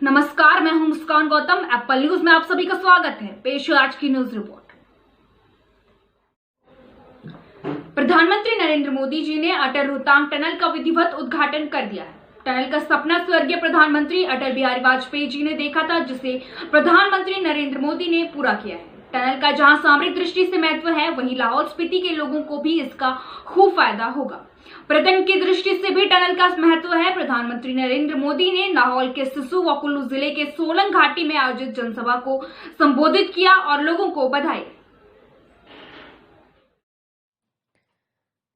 नमस्कार, मैं हूं मुस्कान गौतम। एप्पल न्यूज में आप सभी का स्वागत है। पेश है आज की न्यूज रिपोर्ट। प्रधानमंत्री नरेंद्र मोदी जी ने अटल रोहतांग टनल का विधिवत उद्घाटन कर दिया है। टनल का सपना स्वर्गीय प्रधानमंत्री अटल बिहारी वाजपेयी जी ने देखा था, जिसे प्रधानमंत्री नरेंद्र मोदी ने पूरा किया है। टनल का जहां सामरिक दृष्टि से महत्व है, वहीं लाहौल स्पीति के लोगों को भी इसका खूब फायदा होगा। पर्यटन की दृष्टि से भी टनल का महत्व है। प्रधानमंत्री नरेंद्र मोदी ने लाहौल के सिस्सू व कुल्लू जिले के सोलंग घाटी में आयोजित जनसभा को संबोधित किया और लोगों को बधाई।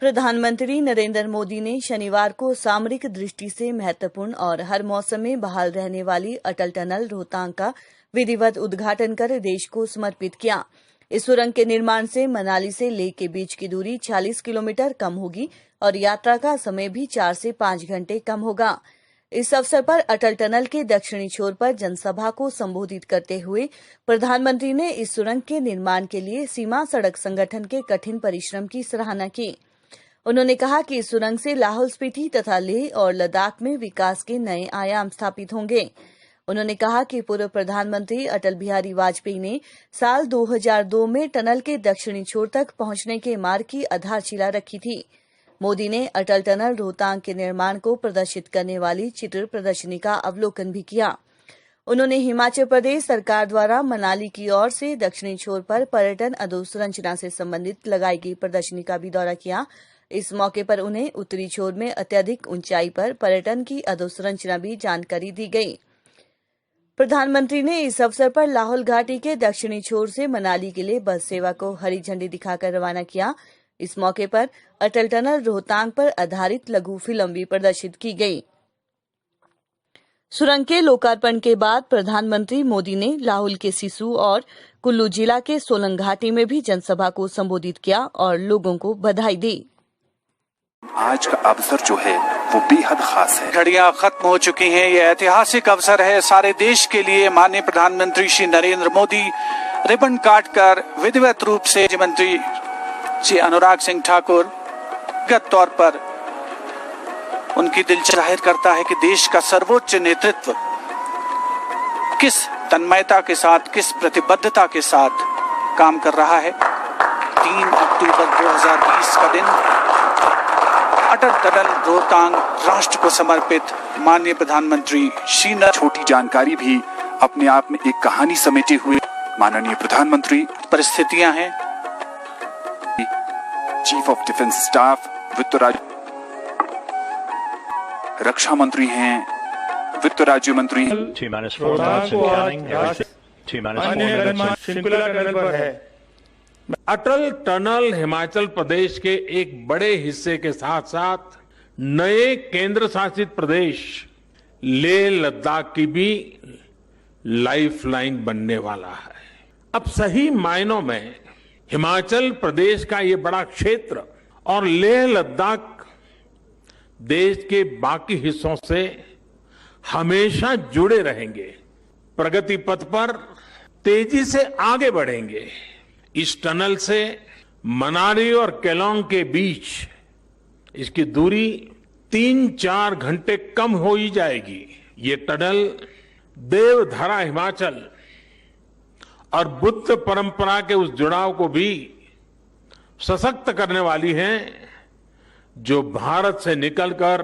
प्रधानमंत्री नरेंद्र मोदी ने शनिवार को सामरिक दृष्टि से महत्वपूर्ण और हर मौसम में बहाल रहने वाली अटल टनल रोहतांग का विधिवत उद्घाटन कर देश को समर्पित किया। इस सुरंग के निर्माण से मनाली से लेह के बीच की दूरी 40 किलोमीटर कम होगी और यात्रा का समय भी 4 से 5 घंटे कम होगा। इस अवसर पर अटल टनल के दक्षिणी छोर पर जनसभा को संबोधित करते हुए प्रधानमंत्री ने इस सुरंग के निर्माण के लिए सीमा सड़क संगठन के कठिन परिश्रम की सराहना की। उन्होंने कहा कि इस सुरंग से लाहौल स्पीति तथा लेह और लद्दाख में विकास के नए आयाम स्थापित होंगे। उन्होंने कहा कि पूर्व प्रधानमंत्री अटल बिहारी वाजपेयी ने साल 2002 में टनल के दक्षिणी छोर तक पहुंचने के मार्ग की आधारशिला रखी थी। मोदी ने अटल टनल रोहतांग के निर्माण को प्रदर्शित करने वाली चित्र प्रदर्शनी का अवलोकन भी किया। उन्होंने हिमाचल प्रदेश सरकार द्वारा मनाली की ओर से दक्षिणी छोर पर पर्यटन अधोसंरचना से संबंधित लगाई गई प्रदर्शनी का भी दौरा किया। इस मौके पर उन्हें उत्तरी छोर में अत्यधिक ऊंचाई पर पर्यटन की अधोसंरचना भी जानकारी दी गई। प्रधानमंत्री ने इस अवसर पर लाहौल घाटी के दक्षिणी छोर से मनाली के लिए बस सेवा को हरी झंडी दिखाकर रवाना किया। इस मौके पर अटल टनल रोहतांग पर आधारित लघु फिल्म भी प्रदर्शित की गई। सुरंग के लोकार्पण के बाद प्रधानमंत्री मोदी ने लाहौल के सिस्सू और कुल्लू जिला के सोलंग घाटी में भी जनसभा को संबोधित किया और लोगों को बधाई दी। आज का अवसर जो है वो बेहद खास है। घड़ियां खत्म हो चुकी हैं। ये ऐतिहासिक अवसर है सारे देश के लिए। माननीय प्रधानमंत्री श्री नरेंद्र मोदी रिबन काटकर विधिवत रूप से मंत्री श्री अनुराग सिंह ठाकुर व्यक्तिगत तौर पर उनकी दिलचस्पी जाहिर करता है कि देश का सर्वोच्च नेतृत्व किस तन्मयता के साथ, किस प्रतिबद्धता के साथ काम कर रहा है। 3 अक्टूबर 2020 का दिन अटल टनल रोहतांग राष्ट्र को समर्पित। माननीय प्रधानमंत्री श्री छोटी जानकारी भी अपने आप में एक कहानी समेटे हुए माननीय प्रधानमंत्री परिस्थितियां हैं। चीफ ऑफ डिफेंस स्टाफ, वित्त राज्य रक्षा मंत्री हैं, वित्त राज्य मंत्री अटल टनल हिमाचल प्रदेश के एक बड़े हिस्से के साथ साथ नए केंद्र शासित प्रदेश लेह लद्दाख की भी लाइफलाइन बनने वाला है। अब सही मायनों में हिमाचल प्रदेश का ये बड़ा क्षेत्र और लेह लद्दाख देश के बाकी हिस्सों से हमेशा जुड़े रहेंगे, प्रगति पथ पर तेजी से आगे बढ़ेंगे। इस टनल से मनाली और केलोंग के बीच इसकी दूरी 3-4 घंटे कम हो ही जाएगी। ये टनल देवधरा हिमाचल और बुद्ध परंपरा के उस जुड़ाव को भी सशक्त करने वाली है जो भारत से निकलकर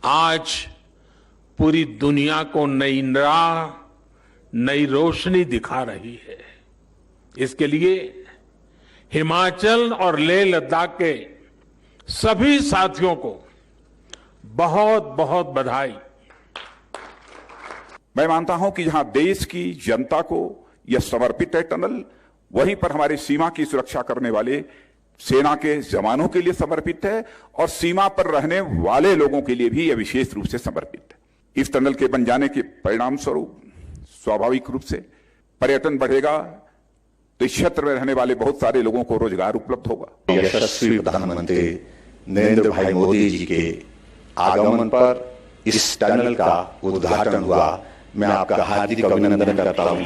आज पूरी दुनिया को नई राह, नई रोशनी दिखा रही है। इसके लिए हिमाचल और लेह लद्दाख के सभी साथियों को बहुत बहुत बधाई। मैं मानता हूं कि जहां देश की जनता को यह समर्पित है टनल, वहीं पर हमारी सीमा की सुरक्षा करने वाले सेना के जवानों के लिए समर्पित है और सीमा पर रहने वाले लोगों के लिए भी यह विशेष रूप से समर्पित है। इस टनल के बन जाने के परिणाम स्वरूप स्वाभाविक रूप से पर्यटन बढ़ेगा, तो इस क्षेत्र में रहने वाले बहुत सारे लोगों को रोजगार उपलब्ध होगा। यशस्वी प्रधानमंत्री नरेंद्र भाई मोदी जी के आगमन पर इस टनल का उद्घाटन हुआ। मैं आपका हार्दिक अभिनंदन करता हूं,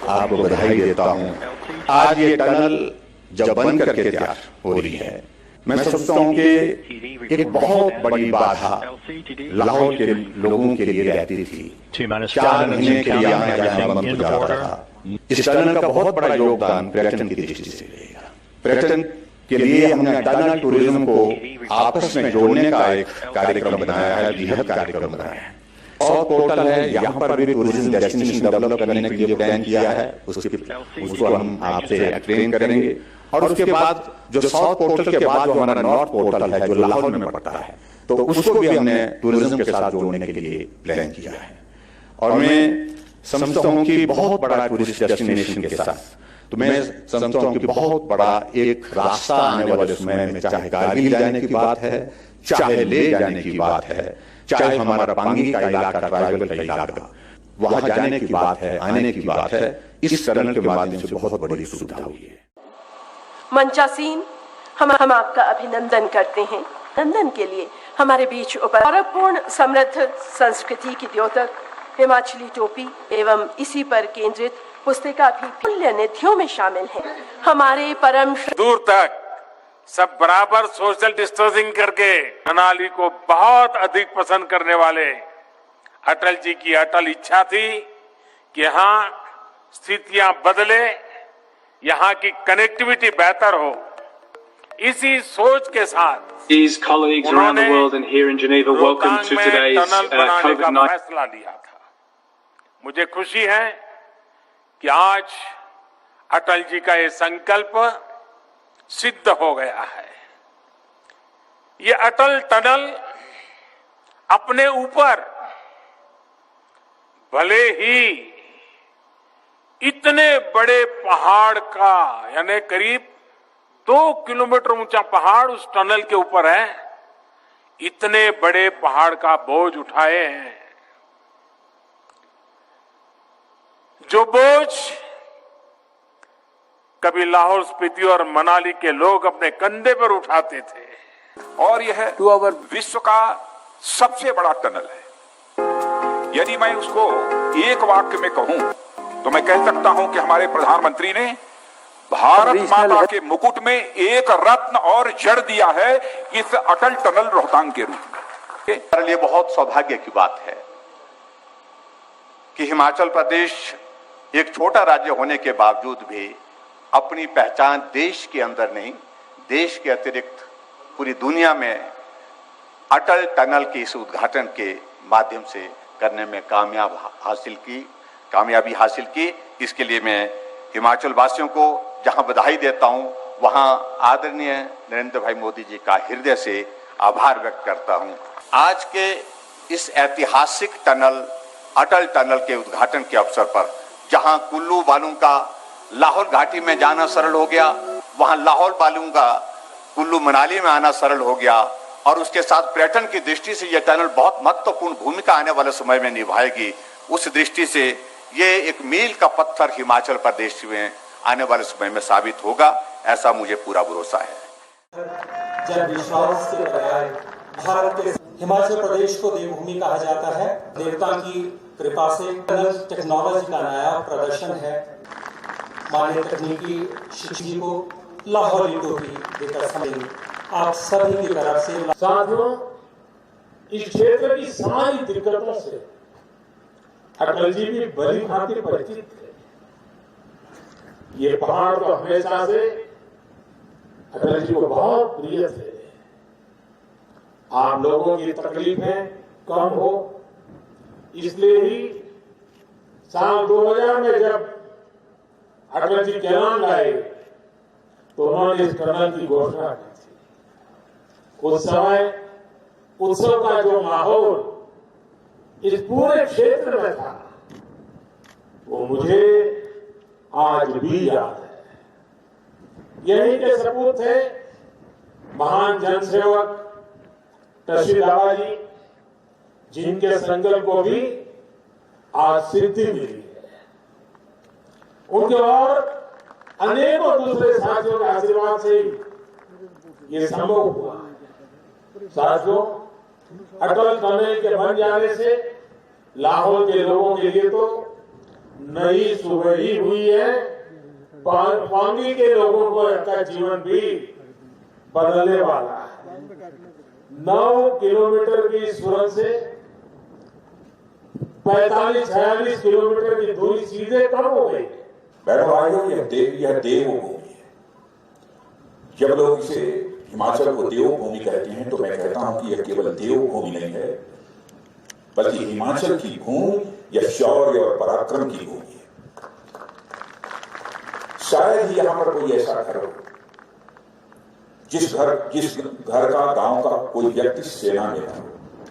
आपको बधाई देता हूं। आज ये टनल जब बन करके तैयार हो रही है मैं समझता हूं कि एक बहुत बड़ी बाधा लाहौल के लोगों के लिए रहती थी। 4 महीने के लिए आना जाना बंद हो जाता था। इस टनल का बहुत बड़ा योगदान पर्यटन की दृष्टि से रहेगा। पर्यटन के लिए हमने टनल टूरिज्म को आपस में जोड़ने का एक कार्यक्रम बनाया है, बृहद कार्यक्रम बनाया है। और पोर्टल है, यहाँ पर भी टूरिज्म डेस्टिनेशन डेवलप करने के लिए प्लान किया है। उसको हम आपसे एक्सप्लेन करेंगे। और उसके बाद जो साउथ पोर्टल के बाद जो हमारा नॉर्थ पोर्टल है जो लाहौल में पड़ता है, तो उसको भी हमने टूरिज्म के साथ जोड़ने के लिए प्लान किया है। और मैं समझता हूं कि बहुत बड़ा टूरिस्ट डेस्टिनेशन के साथ, तो मैं समझता हूं कि बहुत बड़ा एक रास्ता आने वाले समय में, चाहे कारगिल जाने की बात है, चाहे ले जाने की बात है, चाहे हमारा पांगी का इलाका, ट्राइबल का इलाका, वहां जाने की बात है, आने की बात है, इस टनल के माध्यम से बहुत बड़ी सुविधा हुई है। मंचासीन, हम आपका अभिनंदन करते हैं। नंदन के लिए हमारे बीच गौरवपूर्ण समृद्ध संस्कृति की द्योतक हिमाचली टोपी एवं इसी पर केंद्रित पुस्तिका भी मूल्य निधियों में शामिल है। हमारे परम दूर तक सब बराबर सोशल डिस्टेंसिंग करके मनाली को बहुत अधिक पसंद करने वाले अटल जी की अटल इच्छा थी कि यहाँ स्थितियां बदले, यहाँ की कनेक्टिविटी बेहतर हो। इसी सोच के साथ These colleagues around the world and here in Geneva, welcome to today's COVID-19 फैसला लिया था। मुझे खुशी है कि आज अटल जी का ये संकल्प सिद्ध हो गया है। ये अटल टनल अपने ऊपर भले ही इतने बड़े पहाड़ का, यानी करीब 2 किलोमीटर ऊंचा पहाड़ उस टनल के ऊपर है, इतने बड़े पहाड़ का बोझ उठाए हैं। जो बोझ कभी लाहौल स्पीति और मनाली के लोग अपने कंधे पर उठाते थे। और यह विश्व का सबसे बड़ा टनल है। यदि मैं उसको एक वाक्य में कहूं तो मैं कह सकता हूं कि हमारे प्रधानमंत्री ने भारत माता के मुकुट में एक रत्न और जड़ दिया है इस अटल टनल रोहतांग के रूप में। हमारे लिए बहुत सौभाग्य की बात है कि हिमाचल प्रदेश एक छोटा राज्य होने के बावजूद भी अपनी पहचान देश के अंदर नहीं, देश के अतिरिक्त पूरी दुनिया में अटल टनल के इस उद्घाटन के माध्यम से करने में कामयाबी हासिल की। इसके लिए मैं हिमाचल वासियों को जहां बधाई देता हूं, वहां आदरणीय नरेंद्र भाई मोदी जी का हृदय से आभार व्यक्त करता हूं। आज के इस ऐतिहासिक टनल, अटल टनल के उद्घाटन के अवसर पर जहां कुल्लू बालू का लाहौल घाटी में जाना सरल हो गया, वहां लाहौल बालू का कुल्लू मनाली में आना सरल हो गया, और उसके साथ पर्यटन की दृष्टि से यह टनल बहुत महत्वपूर्ण भूमिका आने वाले समय में निभाएगी। उस दृष्टि से ये एक मील का पत्थर हिमाचल प्रदेश में आने वाले समय में साबित होगा, ऐसा मुझे पूरा भरोसा है। जन विश्वास के बजाय भारत के हिमाचल प्रदेश को देवभूमि कहा जाता है। देवता की कृपा से टेक्नोलॉजी का नया प्रदर्शन है। माननीय तकनीकी शिक्षक जी को लाहौली टोपी देकर समझेंगे आप सभी की तरफ से। साथियों, इस क्षेत्र की सारी दिक्कतों से अटल जी भी भली भांति परिचित थे। ये पहाड़ तो हमेशा से अटल जी को बहुत प्रिय थे। आप लोगों की तकलीफें कम हो, इसलिए ही साल 2000 में जब अटल जी कैलान लाए तो उन्होंने इस टनल की घोषणा की थी। उस समय उत्सव का जो माहौल इस पूरे क्षेत्र में था, वो मुझे आज भी याद है। यही के सपूत थे महान जनसेवक टशी दावा जी, जिनके संकल्प को भी आज सिद्धि मिली है। उनके और अनेकों दूसरे साथियों के आशीर्वाद से ये संभव हुआ। साथियों, अटल टनल के बन जाने से लाहौल के लोगों के लिए तो नई सुबह ही हुई है। पांगी के लोगों का जीवन भी बदलने वाला है। 9 किलोमीटर की सुरंग से 45-46 किलोमीटर की दूरी सीधे कम हो गई। मैडम भाइयों, यह देवभूमि है। जब लोग इसे हिमाचल को देवभूमि कहते हैं तो मैं कहता हूं कि यह केवल देवभूमि नहीं है, बल्कि हिमाचल की भूमि यह शौर्य और पराक्रम की भूमि है। शायद ही यहां पर कोई ऐसा घर हो जिस घर का, गांव का कोई व्यक्ति सेना में न हो,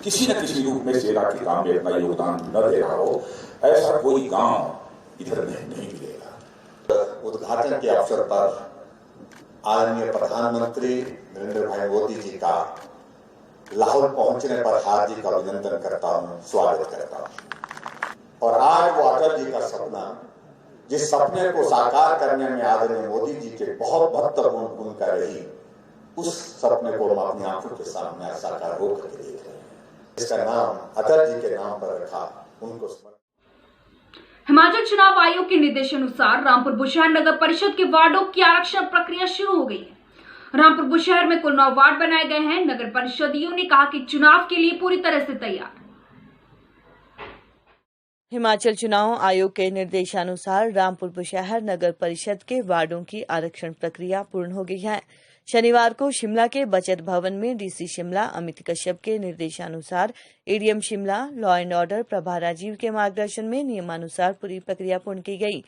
किसी न किसी रूप में सेना के काम में अपना योगदान न दे रहा हो, ऐसा कोई गांव इधर नहीं मिलेगा। उद्घाटन के अवसर पर आदरणीय प्रधानमंत्री नरेंद्र भाई मोदी जी का लाहौर पहुंचने पर हार्दिक अभिनंदन करता हूं, स्वागत करता हूं। और आज वो अटल जी का सपना, जिस सपने को साकार करने में आदरणीय मोदी जी के बहुत महत्वपूर्ण भूमिका रही, उस सपने को हम अपनी आंखों के सामने साकार होकर देख रहे हैं। इसका नाम अटल जी के नाम पर रखा, उनको हिमाचल चुनाव आयोग के निर्देशानुसार रामपुर बुशहर नगर परिषद के वार्डों की आरक्षण प्रक्रिया शुरू हो गई है। रामपुर बुशहर में कुल 9 वार्ड बनाए गए हैं। नगर परिषदियों ने कहा कि चुनाव के लिए पूरी तरह से तैयार। हिमाचल चुनाव आयोग के निर्देशानुसार रामपुर बुशहर नगर परिषद के वार्डों की आरक्षण प्रक्रिया पूर्ण हो गई है। शनिवार को शिमला के बचत भवन में डीसी शिमला अमित कश्यप के निर्देशानुसार ADM Shimla law and order Prabha Rajeev के मार्गदर्शन में नियमानुसार पूरी प्रक्रिया पूर्ण की गई।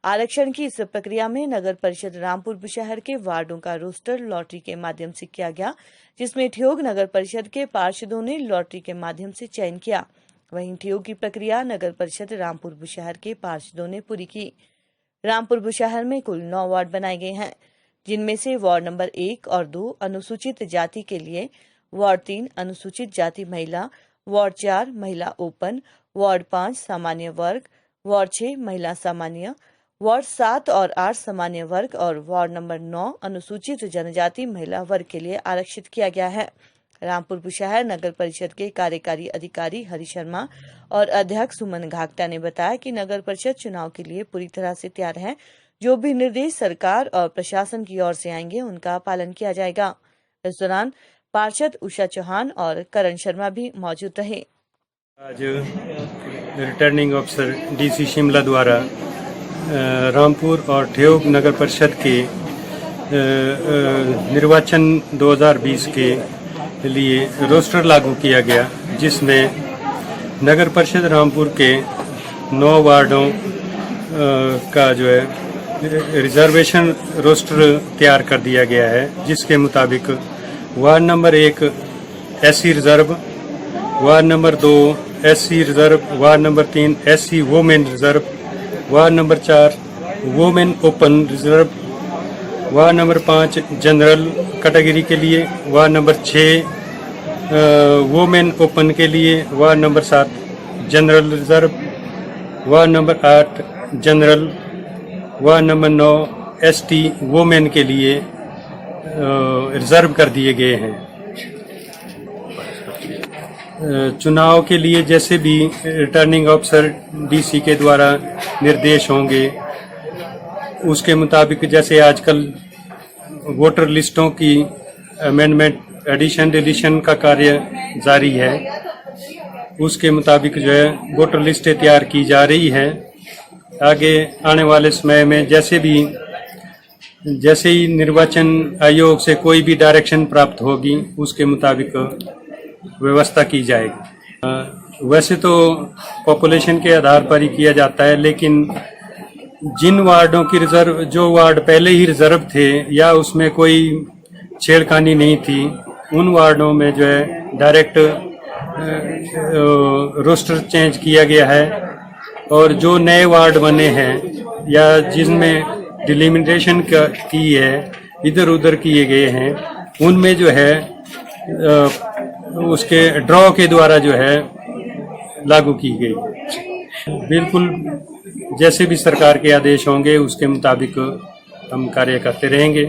आरक्षण की इस प्रक्रिया में नगर परिषद रामपुर बुशहर के वार्डों का रोस्टर लॉटरी के माध्यम से किया गया, जिसमें ठियोग नगर परिषद के पार्षदों ने लॉटरी के माध्यम से चयन किया। वहीं ठियोग की प्रक्रिया नगर परिषद रामपुर बुशहर के पार्षदों ने पूरी की। रामपुर बुशहर में कुल 9 वार्ड बनाए गए हैं, जिनमें से वार्ड नंबर 1 और 2 अनुसूचित जाति के लिए, वार्ड 3 अनुसूचित जाति महिला, वार्ड 4 महिला ओपन, वार्ड 5 सामान्य वर्ग, वार्ड 6 महिला सामान्य, वार्ड 7 और 8 सामान्य वर्ग और वार्ड नंबर 9 अनुसूचित जनजाति महिला वर्ग के लिए आरक्षित किया गया है। रामपुर बुशहर नगर परिषद के कार्यकारी अधिकारी हरि शर्मा और अध्यक्ष सुमन घागटा ने बताया कि नगर परिषद चुनाव के लिए पूरी तरह से तैयार है। जो भी निर्देश सरकार और प्रशासन की ओर से आएंगे उनका पालन किया जाएगा। इस दौरान पार्षद उषा चौहान और करण शर्मा भी मौजूद रहे। आज रिटर्निंग अफसर डीसी शिमला द्वारा रामपुर और ठियोग नगर परिषद के निर्वाचन 2020 के लिए रोस्टर लागू किया गया, जिसमें नगर परिषद रामपुर के 9 वार्डों का जो है रिजर्वेशन रोस्टर तैयार कर दिया गया है, जिसके मुताबिक ward number 1 SC reserve, ward number 2 SC reserve, ward number 3 SC women reserve, ward number 4 women open reserve, ward number 5 general category के लिए, वार्ड नंबर 6 वोमेन ओपन के लिए, ward number 7 general reserve, ward number 8 general, ward number 9 ST women के लिए reserve कर दिए गए हैं। चुनाव के लिए जैसे भी रिटर्निंग अफसर डीसी के द्वारा निर्देश होंगे, उसके मुताबिक जैसे आजकल वोटर लिस्टों की अमेंडमेंट, एडिशन डिलीशन का कार्य जारी है, उसके मुताबिक जो है वोटर लिस्टें तैयार की जा रही है। आगे आने वाले समय में जैसे ही निर्वाचन आयोग से कोई भी डायरेक्शन प्राप्त होगी, उसके मुताबिक व्यवस्था की जाएगी। वैसे तो पॉपुलेशन के आधार पर ही किया जाता है, लेकिन जिन वार्डों की रिजर्व, जो वार्ड पहले ही रिजर्व थे या उसमें कोई छेड़खानी नहीं थी, उन वार्डों में जो है डायरेक्ट रोस्टर चेंज किया गया है। और जो नए वार्ड बने हैं या जिनमें डिलिमिटेशन की है, इधर उधर किए गए हैं, उनमें जो है उसके ड्रॉ के द्वारा जो है लागू की गई। बिल्कुल जैसे भी सरकार के आदेश होंगे उसके मुताबिक हम कार्य करते रहेंगे।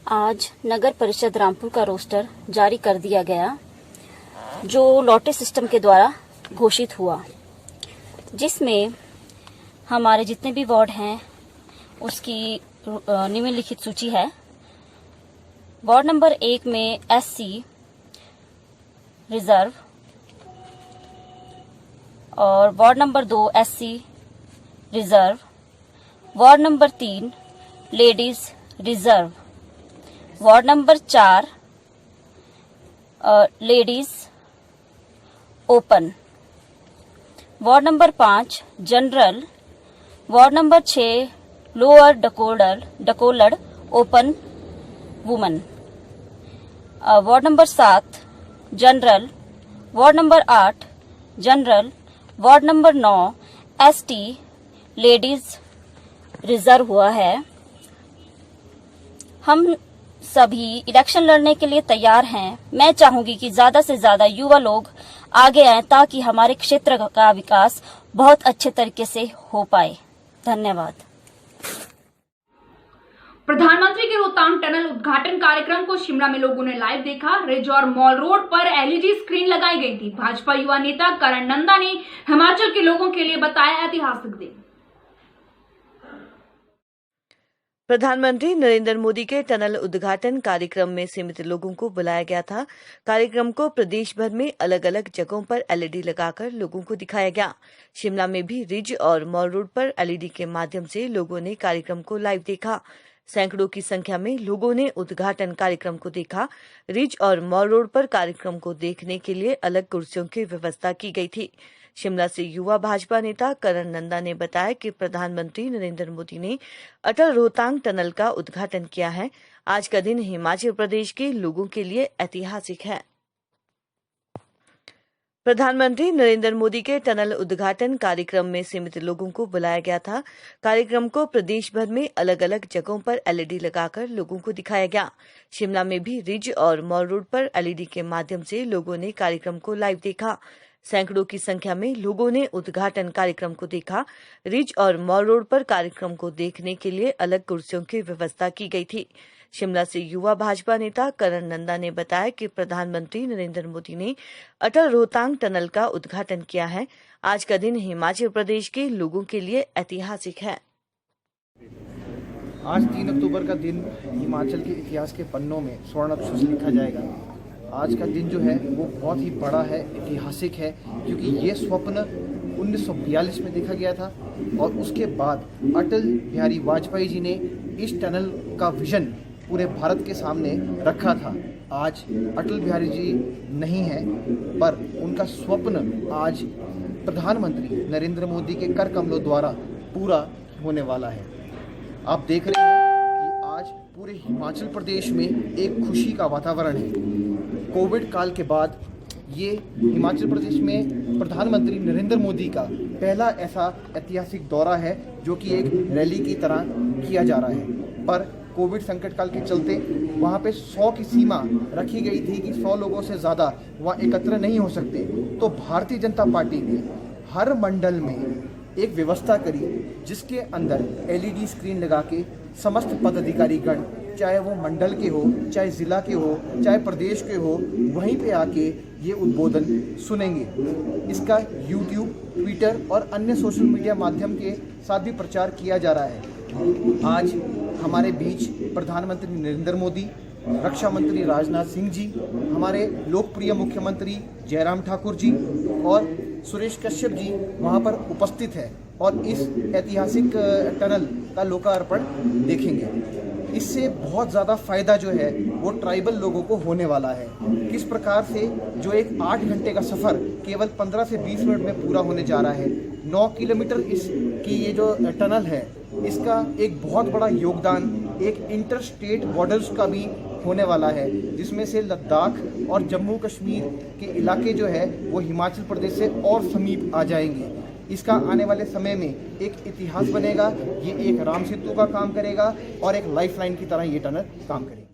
आज नगर परिषद रामपुर का रोस्टर जारी कर दिया गया, जो लॉटरी सिस्टम के द्वारा घोषित हुआ, जिसमें हमारे जितने भी वार्ड हैं उसकी निम्नलिखित सूची है। वार्ड नंबर 1 में SC रिजर्व और ward number 2 SC reserve, ward number 3 ladies reserve, ward number 4 ladies open, ward number 5 general, ward number 6 lower डकोलड open woman, ward number 7 general, ward number 8 general, ward number 9 ST ladies reserve हुआ है। हम सभी election लड़ने के लिए तैयार हैं। मैं चाहूंगी कि ज्यादा से ज्यादा युवा लोग आगे आएं ताकि हमारे क्षेत्र का विकास बहुत अच्छे तरीके से हो पाए। धन्यवाद। प्रधानमंत्री के रोहतांग टनल उद्घाटन कार्यक्रम को शिमला में लोगों ने लाइव देखा। रिज और मॉल रोड पर LED स्क्रीन लगाई गई थी। भाजपा युवा नेता करण नंदा ने हिमाचल के लोगों के लिए बताया ऐतिहासिक दिन। प्रधानमंत्री नरेंद्र मोदी के टनल उद्घाटन कार्यक्रम में सीमित लोगों को बुलाया गया था। कार्यक्रम को प्रदेश भर में अलग अलग जगहों पर LED लगाकर लोगों को दिखाया गया। शिमला में भी रिज और मॉल रोड पर LED के माध्यम से लोगों ने कार्यक्रम को लाइव देखा। सैकड़ों की संख्या में लोगों ने उद्घाटन कार्यक्रम को देखा। रिज और मॉल रोड पर कार्यक्रम को देखने के लिए अलग कुर्सियों की व्यवस्था की गई थी। शिमला से युवा भाजपा नेता करण नंदा ने बताया कि प्रधानमंत्री नरेंद्र मोदी ने अटल रोहतांग टनल का उद्घाटन किया है। आज का दिन हिमाचल प्रदेश के लोगों के लिए ऐतिहासिक है। प्रधानमंत्री नरेंद्र मोदी के टनल उद्घाटन कार्यक्रम में सीमित लोगों को बुलाया गया था। कार्यक्रम को प्रदेश भर में अलग अलग जगहों पर LED लगाकर लोगों को दिखाया गया। शिमला में भी रिज और मॉल रोड पर LED के माध्यम से लोगों ने कार्यक्रम को लाइव देखा। सैकड़ों की संख्या में लोगों ने उद्घाटन कार्यक्रम को देखा। रिज और मॉल रोड पर कार्यक्रम को देखने के लिए अलग कुर्सियों की व्यवस्था की गई थी। शिमला से युवा भाजपा नेता करण नंदा ने बताया कि प्रधानमंत्री नरेंद्र मोदी ने अटल रोहतांग टनल का उद्घाटन किया है। आज का दिन हिमाचल प्रदेश के लोगों के लिए ऐतिहासिक है। आज 3 अक्टूबर का दिन हिमाचल के इतिहास के पन्नों में स्वर्ण अक्षर से लिखा जाएगा। आज का दिन जो है वो बहुत ही बड़ा है, ऐतिहासिक है, क्योंकि ये स्वप्न 1942 में देखा गया था और उसके बाद अटल बिहारी वाजपेयी जी ने इस टनल का विजन पूरे भारत के सामने रखा था। आज अटल बिहारी जी नहीं है, पर उनका स्वप्न आज प्रधानमंत्री नरेंद्र मोदी के कर कमलों द्वारा पूरा होने वाला है। आप देख रहे हैं कि आज पूरे हिमाचल प्रदेश में एक खुशी का वातावरण है। कोविड काल के बाद ये हिमाचल प्रदेश में प्रधानमंत्री नरेंद्र मोदी का पहला ऐसा ऐतिहासिक दौरा है जो कि एक रैली की तरह किया जा रहा है। पर कोविड संकट काल के चलते वहाँ पे 100 की सीमा रखी गई थी कि 100 लोगों से ज़्यादा वहाँ एकत्र नहीं हो सकते। तो भारतीय जनता पार्टी ने हर मंडल में एक व्यवस्था करी जिसके अंदर LED स्क्रीन लगा के समस्त पदाधिकारी गण, चाहे वो मंडल के हो, चाहे ज़िला के हो, चाहे प्रदेश के हो, वहीं पे आके ये उद्बोधन सुनेंगे। इसका YouTube, ट्विटर और अन्य सोशल मीडिया माध्यम के साथ भी प्रचार किया जा रहा है। आज हमारे बीच प्रधानमंत्री नरेंद्र मोदी, रक्षा मंत्री राजनाथ सिंह जी, हमारे लोकप्रिय मुख्यमंत्री जयराम ठाकुर जी और सुरेश कश्यप जी वहाँ पर उपस्थित है और इस ऐतिहासिक टनल का लोकार्पण देखेंगे। इससे बहुत ज़्यादा फ़ायदा जो है वो ट्राइबल लोगों को होने वाला है। किस प्रकार से जो एक 8 घंटे का सफ़र केवल 15 से 20 मिनट में पूरा होने जा रहा है। 9 किलोमीटर इसकी ये जो टनल है इसका एक बहुत बड़ा योगदान एक इंटर स्टेट बॉर्डर्स का भी होने वाला है, जिसमें से लद्दाख और जम्मू कश्मीर के इलाके जो है वो हिमाचल प्रदेश से और समीप आ जाएंगे। इसका आने वाले समय में एक इतिहास बनेगा। ये एक राम सेतु का काम करेगा और एक लाइफलाइन की तरह ये टनल काम करेगा।